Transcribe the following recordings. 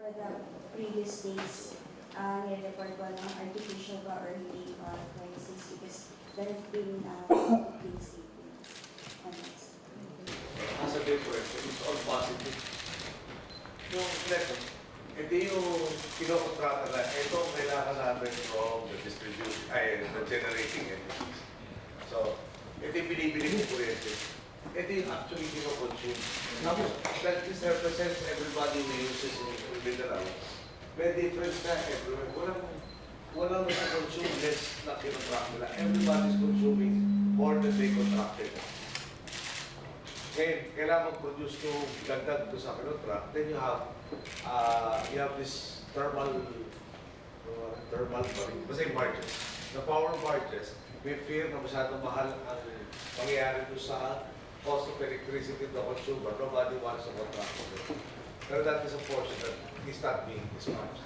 with the previous days, nire-report ko ng artificial ba or hindi 26 because there have been big statements on this. As a difference, it's all positive. Yung letter, hindi yung kinokontrata na, ito ang kailangan namin from the distribution, the generating entities. So, ito yung binibili mo kuryente. Ito yung actually kinoconsume. Tapos, that this represents everybody who uses in mineral. May difference na everywhere. Walang consume less na kinocontract nila. Everybody's consuming more than they contracted. Ngayon, kailangan mag-produce yung dagdag ko sa kinocontract. Then you have this thermal basta yung barges. The power barges, we fear na masyadong mahal ang pangyayari doon sa cost of electricity to the consumer. Nobody wants to contract with it. Pero that is a portion that is not being dispatched.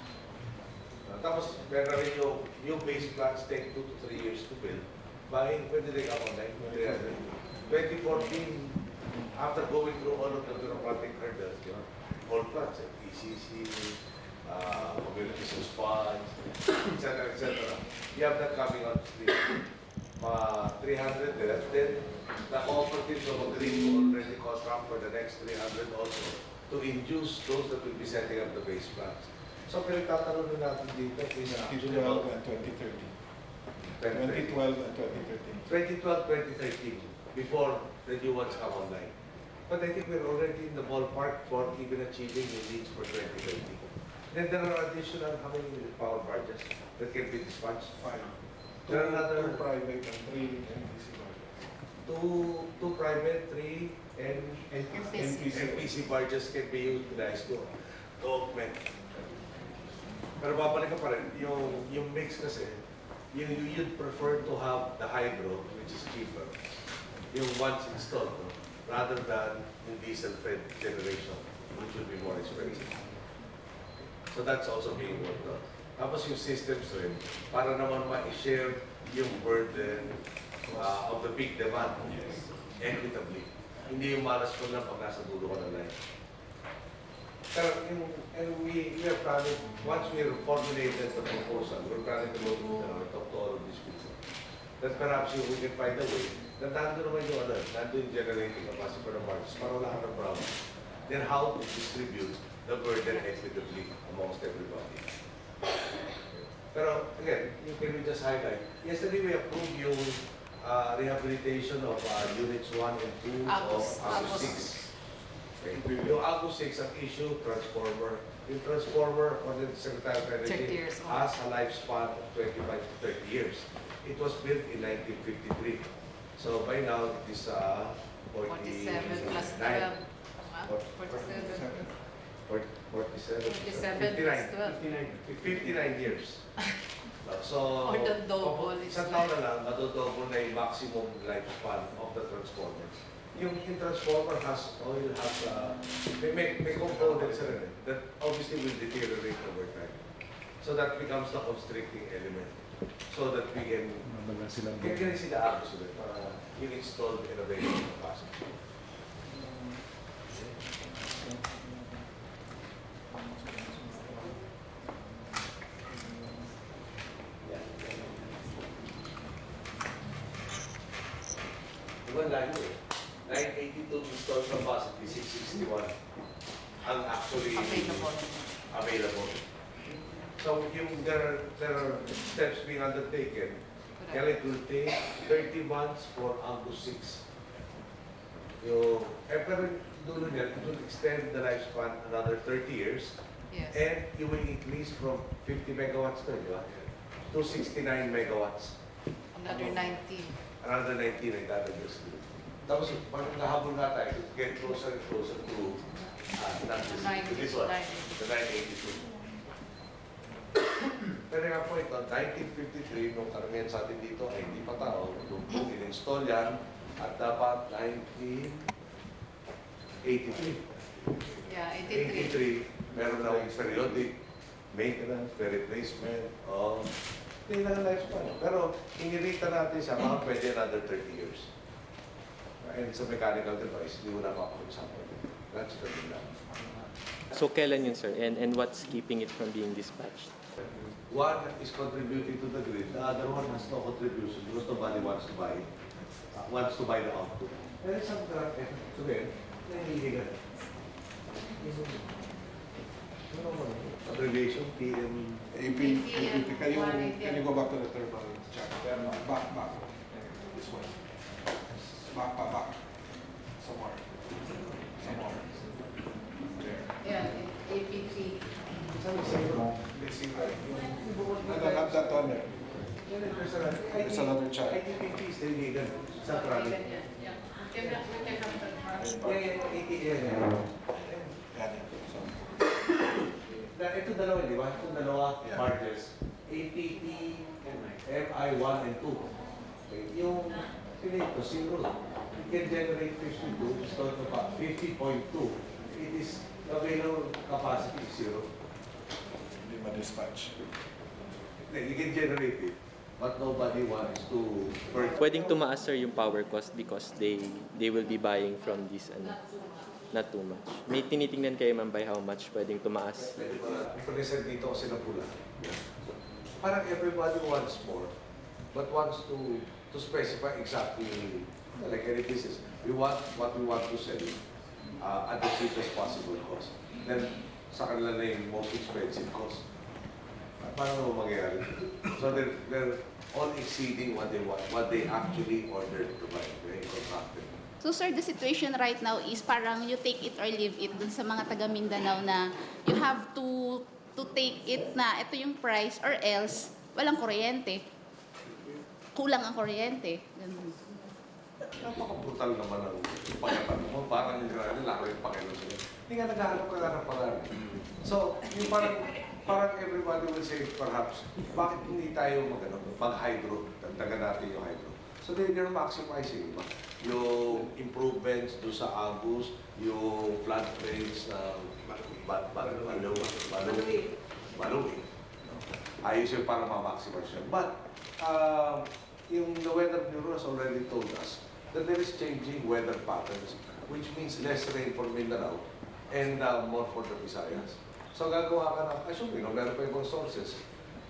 Tapos, meron rin yung base plants take 2 to 3 years to build. When did they come online? 2014, after going through all of the bureaucratic hurdles, all plants, ECC, community response, etc., etc. You have that coming on stream. 300 there. Then, the cooperatives have agreed to already contract for the next 300 also to induce those that will be setting up the base plants. So, pinagtatanong na natin dito is 2012 and 2013. 2012 and 2013. 2012, 2013, before the new ones come online. But I think we're already in the ballpark for even achieving the needs for 2020. Then there are additional, how many power barges that can be dispatched? 5. There are another 2 private and 3 NPC barges. two private, 3 and NPC barges can be utilized to augment. Pero babalik ka pa rin, yung mix kasi, you'd prefer to have the hydro, which is cheaper, yung once installed, no? Rather than yung diesel-fed generation, which will be more expensive. So that's also being worked on. Tapos yung systems rin, para naman ma-share yung burden of the peak demand equitably. Hindi yung malas mo lang pag nasa dulo ka na line. Pero we are planning, once we have formulated the proposal, we're planning to go to talk to all of these people. That perhaps we can find a way na nandun naman yung nandun yung generating capacity for the markets para wala ka ng problem. Then how to distribute the burden equitably amongst everybody. Pero again, can we just highlight? Yesterday we approved yung rehabilitation of units 1 and 2 of Agos 6. Okay. Yung Agos 6 ang issue, transformer. Yung transformer, according to Secretary of Energy, has a lifespan of 25 to 30 years. It was built in 1953. So by now, it is 47 plus 12. 47. 59 years. So, Or the double. Sa taon na lang, madodouble na yung maximum lifespan of the transformer. Yung transformer may components rin that obviously will deteriorate over time. So that becomes the constricting element. So that we can get sila agos ulit para yung installed innovation capacity. Diba layo eh? 982 installed capacity, 661 ang actually available. So there are steps being undertaken. Kaya it will take 30 months for Agos 6. Pero dulo niya, it will extend the lifespan another 30 years. Yes. And it will increase from 50 megawatts di ba? To 69 megawatts. Another 19. Another 19 ay dadagas. Tapos, pag nahabol na tayo, get closer and closer to this one, the 982. Pero nga po ito, 1953, nung karamihan sa atin dito ay hindi pa tao, nung in-install yan, at dapat 1983. Yeah, 83. Meron na yung periodic maintenance, replacement, hindi na lifespan. Pero, inirita natin siya, mga pwede another 30 years. And sa mechanical device, hindi mo na mapapag-usapan. That's the thing lang. So kailan yun, sir? And what's keeping it from being dispatched? One is contributing to the grid, the other one has no contribution because nobody wants to buy the output. There is some direct effect to it. Nahihiligan. Abbreviation, PM. AP, can you go back to the thermal check? Back. This one. Back. Some more. There. Yeah, APP. Let's see, right? No, not that one there. There's another chart. ITPP is nahihiligan. Sa traffic. Yeah. We can have that. Yeah. Yan. So, Ito dalawa, di ba? Ito dalawa Yeah. margins. APP, MI1 and 2. Okay. Yung pinito, zero. You can generate 52, it's not about 50.2. It is available capacity is zero. hindi ma-dispatch. You can generate it, but nobody wants to purchase. Pwedeng tumaas, sir, yung power cost because they will be buying from this not too much. May tinitingnan kayo, ma'am, by how much pwedeng tumaas? Pwede ba present dito kasi na pula. Parang everybody wants more, but wants to specify exactly, like any business. We want what we want to sell at the cheapest possible cost. Then, sa kanila na yung most expensive cost. Paano mo mangyayari? So they're all exceeding what they want, what they actually ordered to buy. They're contracted. So sir, the situation right now is parang you take it or leave it dun sa mga taga Mindanao na you have to take it na ito yung price or else walang kuryente. Kulang ang kuryente. Ganun. Napaka-brutal naman ang pagkatanong mo. Parang yung grabe, lako yung pakialam sila. Hindi nga naghahanap ka ng parang. So, yung parang everybody will say perhaps, bakit hindi tayo mag-hydro, dagdagan natin yung hydro. So they're maximizing yung improvements do sa Agus, yung flood drains na Baluwi. Ayos yung para ma-maximize yun. But, yung the Weather Bureau has already told us that there is changing weather patterns, which means less rain for Mindanao and more for the Visayas. So gagawa ka ng, assuming, meron pa ibang sources.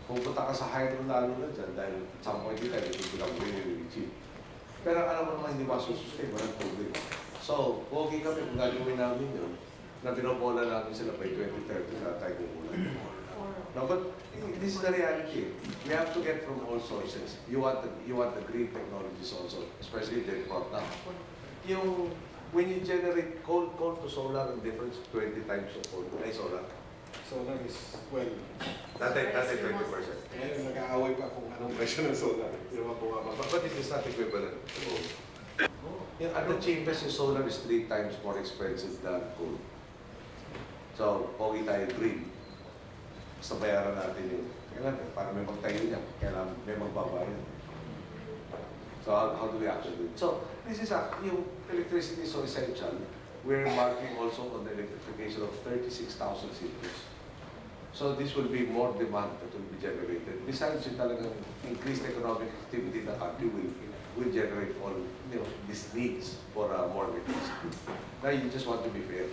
Pupunta ka sa hydro lalo na dyan dahil some point in time, it will become really cheap. Pero alam mo naman, hindi masusustain, walang tubig. So, pogi kami kung gagawin namin yun, na binobola namin sila by 2030 na tayo kumulan. No, but this is the reality. We have to get from all sources. You want the green technologies also, especially the front now. Yung, when you generate coal to solar, the difference 20 times of coal to solar. Solar is, well, Dati 20%. ngayon nag-aaway pa kung anong presyo ng solar. Hindi naman bumababa. But it is not equivalent to coal. At the cheapest, yung solar is 3 times more expensive than coal. So, pogi tayo green. Basta bayaran natin yun. Kailangan, para may magtayo niya, kailangan may magbabayan. So, how do we actually do it? So, this is yung electricity is so essential. We're marking also on the electrification of 36,000 cities. So, this will be more demand that will be generated. Besides yung talagang increased economic activity in the country will generate all these needs for more electricity. Now, you just want to be fair.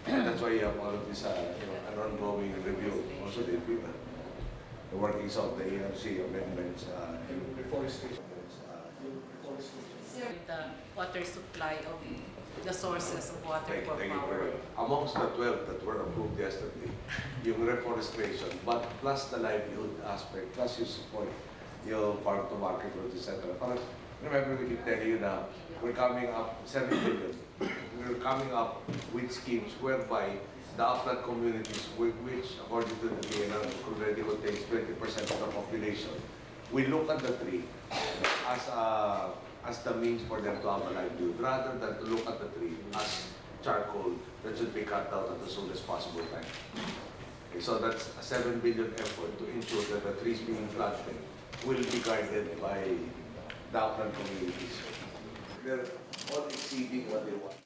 And that's why you have all of this an ongoing review. Also, the workings of the ERC amendments and Reforestation. The water supply of the sources of water for Thank you power. very much. Amongst the 12 that were approved yesterday, yung reforestation, but plus the livelihood aspect, plus yung support, yung farm to market roads, etc. Parang, remember we keep telling you now, we're coming up 7 billion. We're coming up with schemes whereby the upland communities, which according to the DNR already contains 20% of the population, we look at the tree as the means for them to have a livelihood, rather than to look at the tree as charcoal that should be cut down at the soonest possible time. Okay, so that's a 7 billion effort to ensure that the trees being planted will be guarded by the upland communities. They're all exceeding what they want.